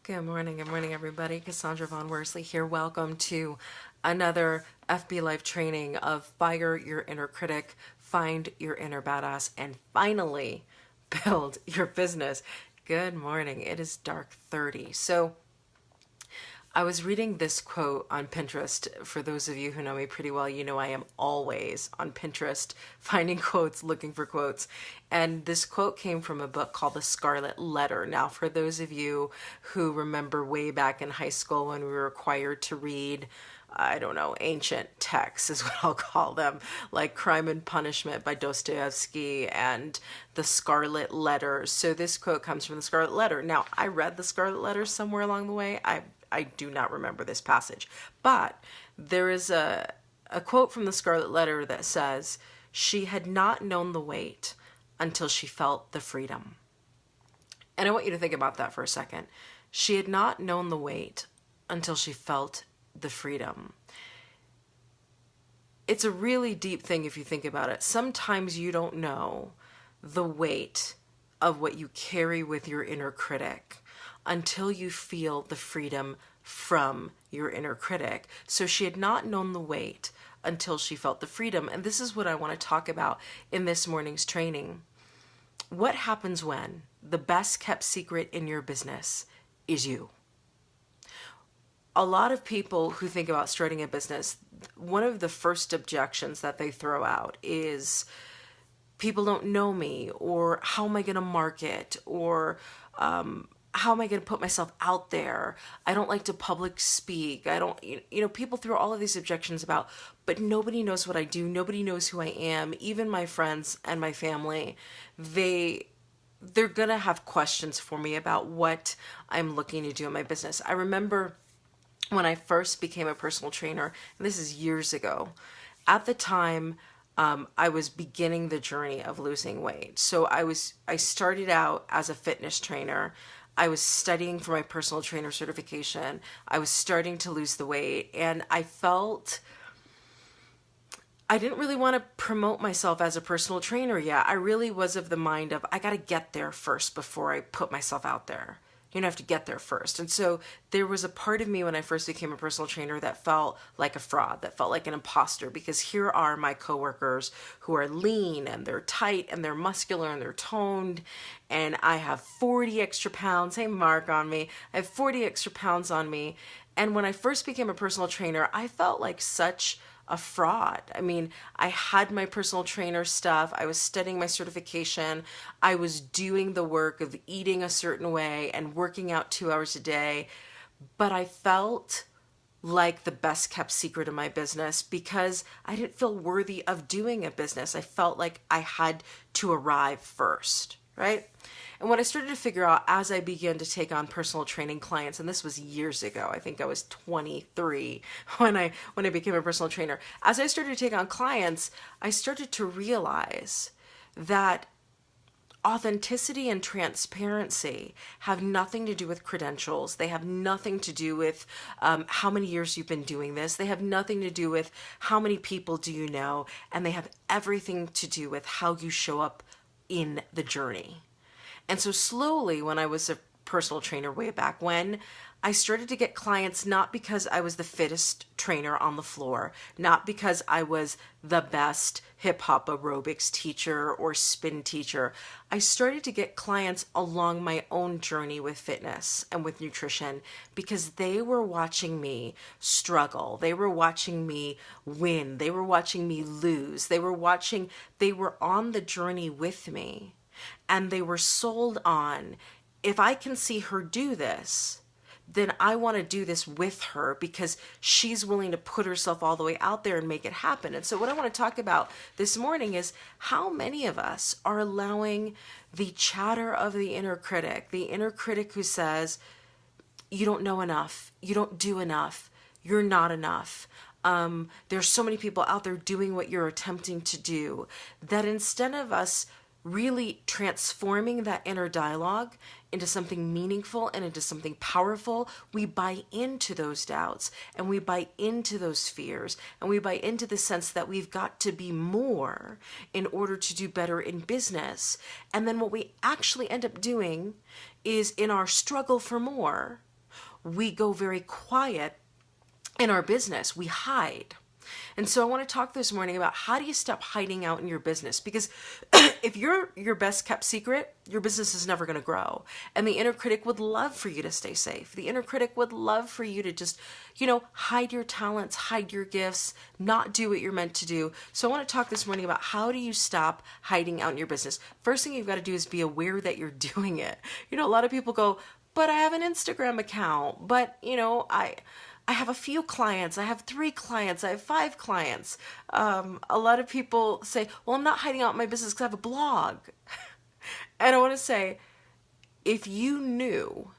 Good morning, everybody. Cassandra Von Worsley here. Welcome to another FB Life training of Fire Your Inner Critic, Find Your Inner Badass, and finally build your business. Good morning. It is dark 30. So I was reading this quote on Pinterest. For those of you who know me pretty well, you know I am always on Pinterest finding quotes, looking for quotes. And this quote came from a book called The Scarlet Letter. Now, for those of you who remember way back in high school when we were required to read, I don't know, ancient texts is what I'll call them, like Crime and Punishment by Dostoevsky and The Scarlet Letter. So this quote comes from The Scarlet Letter. Now, I read The Scarlet Letter somewhere along the way. I do not remember this passage, but there is a quote from The Scarlet Letter that says, "She had not known the weight until she felt the freedom." And I want you to think about that for a second. She had not known the weight until she felt the freedom. It's a really deep thing if you think about it. Sometimes you don't know the weight of what you carry with your inner critic until you feel the freedom from your inner critic. So she had not known the weight until she felt the freedom. And this is what I want to talk about in this morning's training. What happens when the best kept secret in your business is you? A lot of people who think about starting a business, one of the first objections that they throw out is, people don't know me, or how am I going to market, or how am I going to put myself out there? I don't like to public speak. I don't, people throw all of these objections about, but nobody knows what I do. Nobody knows who I am. Even my friends and my family, they're going to have questions for me about what I'm looking to do in my business. I remember when I first became a personal trainer, and this is years ago, at the time, I was beginning the journey of losing weight. So I started out as a fitness trainer. I was studying for my personal trainer certification. I was starting to lose the weight, and I felt I didn't really want to promote myself as a personal trainer yet. I really was of the mind of, I got to get there first before I put myself out there. You have to get there first. And so there was a part of me when I first became a personal trainer that felt like a fraud, that felt like an imposter, because here are my coworkers who are lean and they're tight and they're muscular and they're toned. And I have 40 extra pounds. Hey, Mark on me. I have 40 extra pounds on me. And when I first became a personal trainer, I felt like such a fraud. I mean, I had my personal trainer stuff. I was studying my certification. I was doing the work of eating a certain way and working out 2 hours a day. But I felt like the best kept secret of my business because I didn't feel worthy of doing a business. I felt like I had to arrive first, right? And what I started to figure out as I began to take on personal training clients, and this was years ago, I think I was 23 when I became a personal trainer. As I started to take on clients, I started to realize that authenticity and transparency have nothing to do with credentials. They have nothing to do with how many years you've been doing this. They have nothing to do with how many people do you know, and they have everything to do with how you show up in the journey. And so slowly, when I was a personal trainer way back when, I started to get clients not because I was the fittest trainer on the floor, not because I was the best hip hop aerobics teacher or spin teacher. I started to get clients along my own journey with fitness and with nutrition because they were watching me struggle. They were watching me win. They were watching me lose. They were on the journey with me. And they were sold on, if I can see her do this, then I want to do this with her because she's willing to put herself all the way out there and make it happen. And so what I want to talk about this morning is how many of us are allowing the chatter of the inner critic who says, you don't know enough, you don't do enough, you're not enough. There's so many people out there doing what you're attempting to do, that instead of us really transforming that inner dialogue into something meaningful and into something powerful, we buy into those doubts and we buy into those fears and we buy into the sense that we've got to be more in order to do better in business. And then what we actually end up doing is, in our struggle for more, we go very quiet in our business. We hide. And so I want to talk this morning about how do you stop hiding out in your business? Because if you're your best kept secret, your business is never going to grow. And the inner critic would love for you to stay safe. The inner critic would love for you to just, hide your talents, hide your gifts, not do what you're meant to do. So I want to talk this morning about how do you stop hiding out in your business? First thing you've got to do is be aware that you're doing it. A lot of people go, but I have an Instagram account, but I have a few clients, I have 3 clients, I have 5 clients. A lot of people say, well, I'm not hiding out my business because I have a blog. And I want to say, if you knew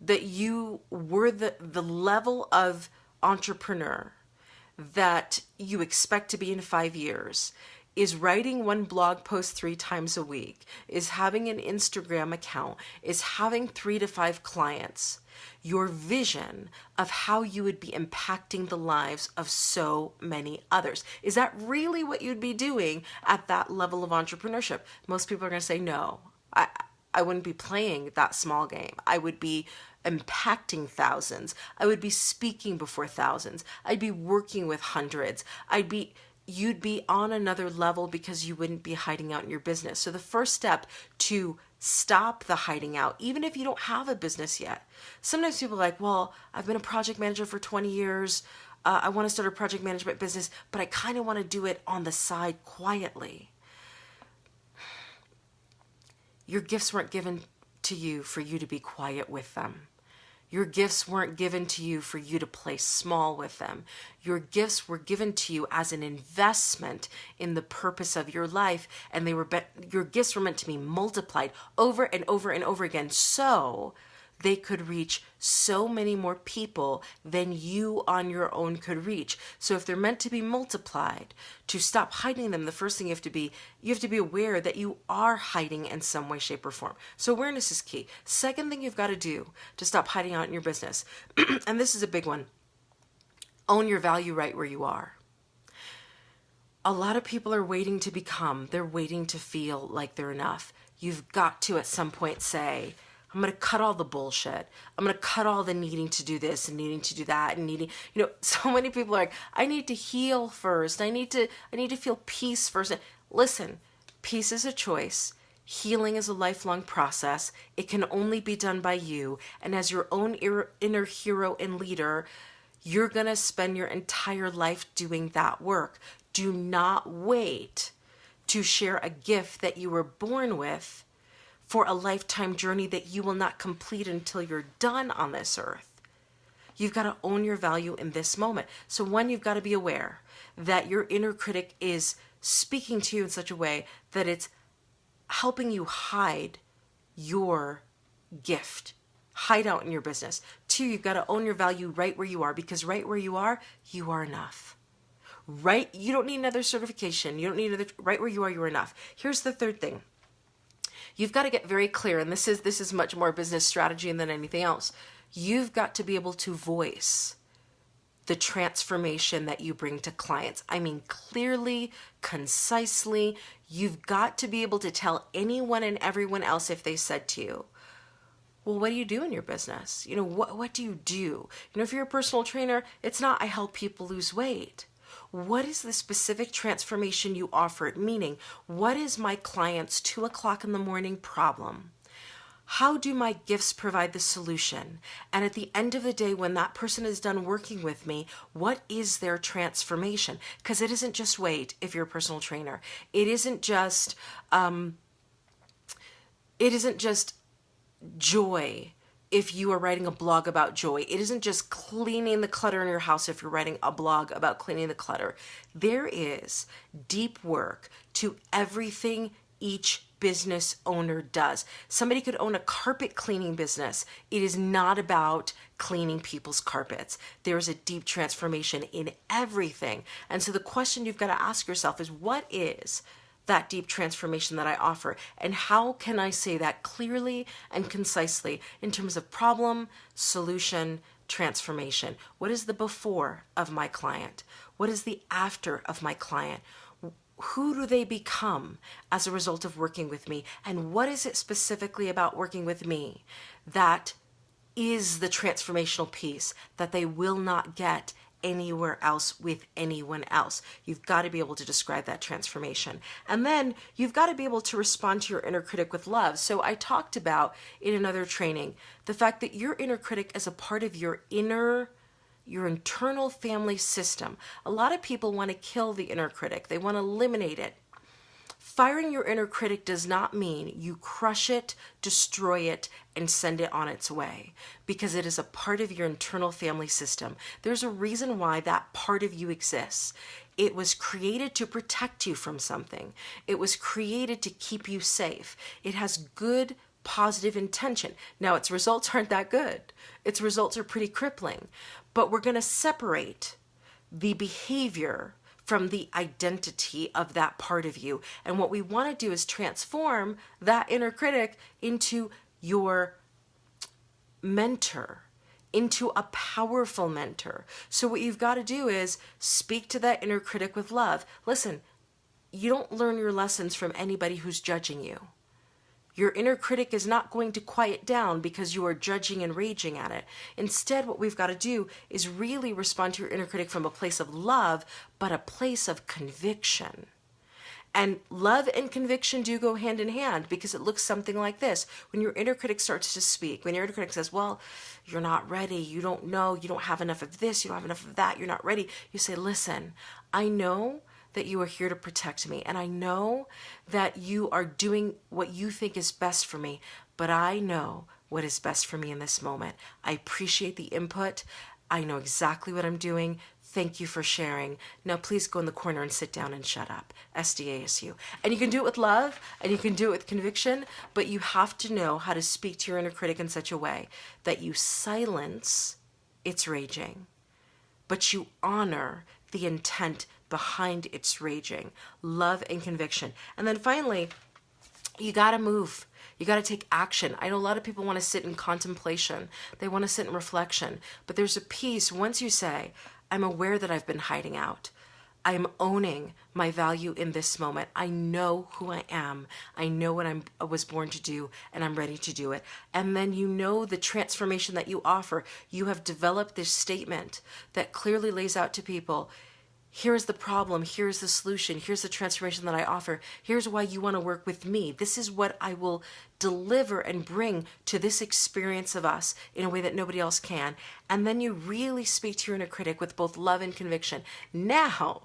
that you were the level of entrepreneur that you expect to be in 5 years, is writing 1 blog post 3 times a week, is having an Instagram account, is having 3 to 5 clients, your vision of how you would be impacting the lives of so many others. Is that really what you'd be doing at that level of entrepreneurship? Most people are going to say, no, I wouldn't be playing that small game. I would be impacting thousands. I would be speaking before thousands. I'd be working with hundreds. You'd be on another level because you wouldn't be hiding out in your business. So the first step to stop the hiding out, even if you don't have a business yet. Sometimes people are like, well, I've been a project manager for 20 years. I want to start a project management business, but I kind of want to do it on the side quietly. Your gifts weren't given to you for you to be quiet with them. Your gifts weren't given to you for you to play small with them. Your gifts were given to you as an investment in the purpose of your life, and your gifts were meant to be multiplied over and over and over again, so they could reach so many more people than you on your own could reach. So if they're meant to be multiplied, to stop hiding them, the first thing you have to be aware that you are hiding in some way, shape, or form. So awareness is key. Second thing you've got to do to stop hiding out in your business, and this is a big one, own your value right where you are. A lot of people are waiting to become, they're waiting to feel like they're enough. You've got to at some point say, I'm going to cut all the bullshit. I'm going to cut all the needing to do this and needing to do that and needing, so many people are like, I need to heal first. I need to feel peace first. Listen, peace is a choice. Healing is a lifelong process. It can only be done by you. And as your own inner hero and leader, you're going to spend your entire life doing that work. Do not wait to share a gift that you were born with for a lifetime journey that you will not complete until you're done on this earth. You've got to own your value in this moment. So one, you've got to be aware that your inner critic is speaking to you in such a way that it's helping you hide your gift, hide out in your business. 2, you've got to own your value right where you are, because right where you are enough. Right? You don't need another certification. You don't need right where you are enough. Here's the third thing. You've got to get very clear, and this is much more business strategy than anything else. You've got to be able to voice the transformation that you bring to clients. I mean, clearly, concisely. You've got to be able to tell anyone and everyone else if they said to you, well, what do you do in your business? What do you do? If you're a personal trainer, it's not, I help people lose weight. What is the specific transformation you offer? Meaning, what is my client's 2:00 in the morning problem? How do my gifts provide the solution? And at the end of the day, when that person is done working with me, what is their transformation? Because it isn't just weight if you're a personal trainer. It isn't just joy if you are writing a blog about joy. It isn't just cleaning the clutter in your house if you're writing a blog about cleaning the clutter. There is deep work to everything each business owner does. Somebody could own a carpet cleaning business. It is not about cleaning people's carpets. There is a deep transformation in everything. And so the question you've got to ask yourself is, what is that deep transformation that I offer? And how can I say that clearly and concisely in terms of problem, solution, transformation? What is the before of my client? What is the after of my client? Who do they become as a result of working with me? And what is it specifically about working with me that is the transformational piece that they will not get anywhere else with anyone else. You've got to be able to describe that transformation. And then you've got to be able to respond to your inner critic with love. So I talked about in another training, the fact that your inner critic is a part of your internal family system. A lot of people want to kill the inner critic. They want to eliminate it. Firing your inner critic does not mean you crush it, destroy it, and send it on its way, because it is a part of your internal family system. There's a reason why that part of you exists. It was created to protect you from something. It was created to keep you safe. It has good, positive intention. Now, its results aren't that good. Its results are pretty crippling, but we're going to separate the behavior from the identity of that part of you. And what we want to do is transform that inner critic into your mentor, into a powerful mentor. So what you've got to do is speak to that inner critic with love. Listen, you don't learn your lessons from anybody who's judging you. Your inner critic is not going to quiet down because you are judging and raging at it. Instead, what we've got to do is really respond to your inner critic from a place of love, but a place of conviction. And love and conviction do go hand in hand, because it looks something like this. When your inner critic starts to speak, when your inner critic says, well, you're not ready, you don't know, you don't have enough of this, you don't have enough of that, you're not ready. You say, listen, I know that you are here to protect me, and I know that you are doing what you think is best for me, but I know what is best for me in this moment. I appreciate the input. I know exactly what I'm doing. Thank you for sharing. Now please go in the corner and sit down and shut up. SDASU. And you can do it with love, and you can do it with conviction, but you have to know how to speak to your inner critic in such a way that you silence its raging, but you honor the intent behind its raging. Love and conviction. And then finally, you got to move. You got to take action. I know a lot of people want to sit in contemplation. They want to sit in reflection. But there's a piece, once you say, I'm aware that I've been hiding out. I'm owning my value in this moment. I know who I am. I know what I was born to do, and I'm ready to do it. And then you know the transformation that you offer. You have developed this statement that clearly lays out to people, here's the problem, here's the solution, here's the transformation that I offer, here's why you want to work with me. This is what I will deliver and bring to this experience of us in a way that nobody else can. And then you really speak to your inner critic with both love and conviction. Now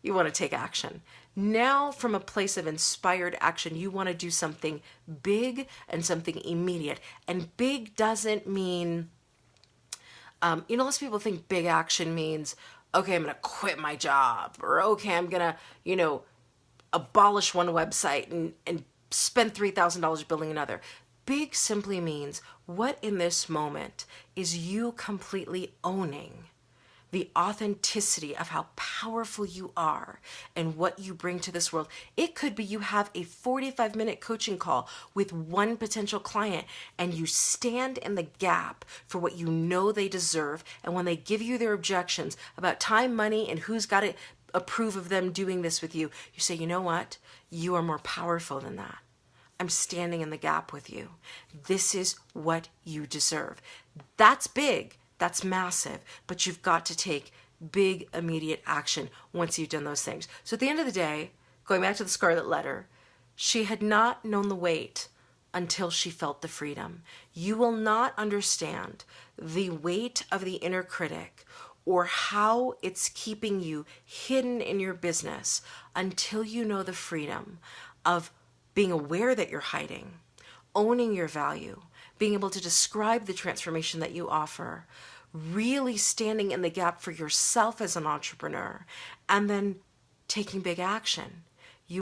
you want to take action. Now, from a place of inspired action, you want to do something big and something immediate. And big doesn't mean, lots of people think big action means, okay, I'm going to quit my job, or okay, I'm going to, abolish one website and spend $3,000 building another. Big simply means, what in this moment is you completely owning the authenticity of how powerful you are and what you bring to this world. It could be you have a 45-minute coaching call with one potential client, and you stand in the gap for what you know they deserve. And when they give you their objections about time, money, and who's got to approve of them doing this with you, you say, you know what? You are more powerful than that. I'm standing in the gap with you. This is what you deserve. That's big. That's massive, but you've got to take big, immediate action once you've done those things. So at the end of the day, going back to the Scarlet Letter, she had not known the weight until she felt the freedom. You will not understand the weight of the inner critic or how it's keeping you hidden in your business until you know the freedom of being aware that you're hiding, owning your value, being able to describe the transformation that you offer, really standing in the gap for yourself as an entrepreneur, and then taking big action.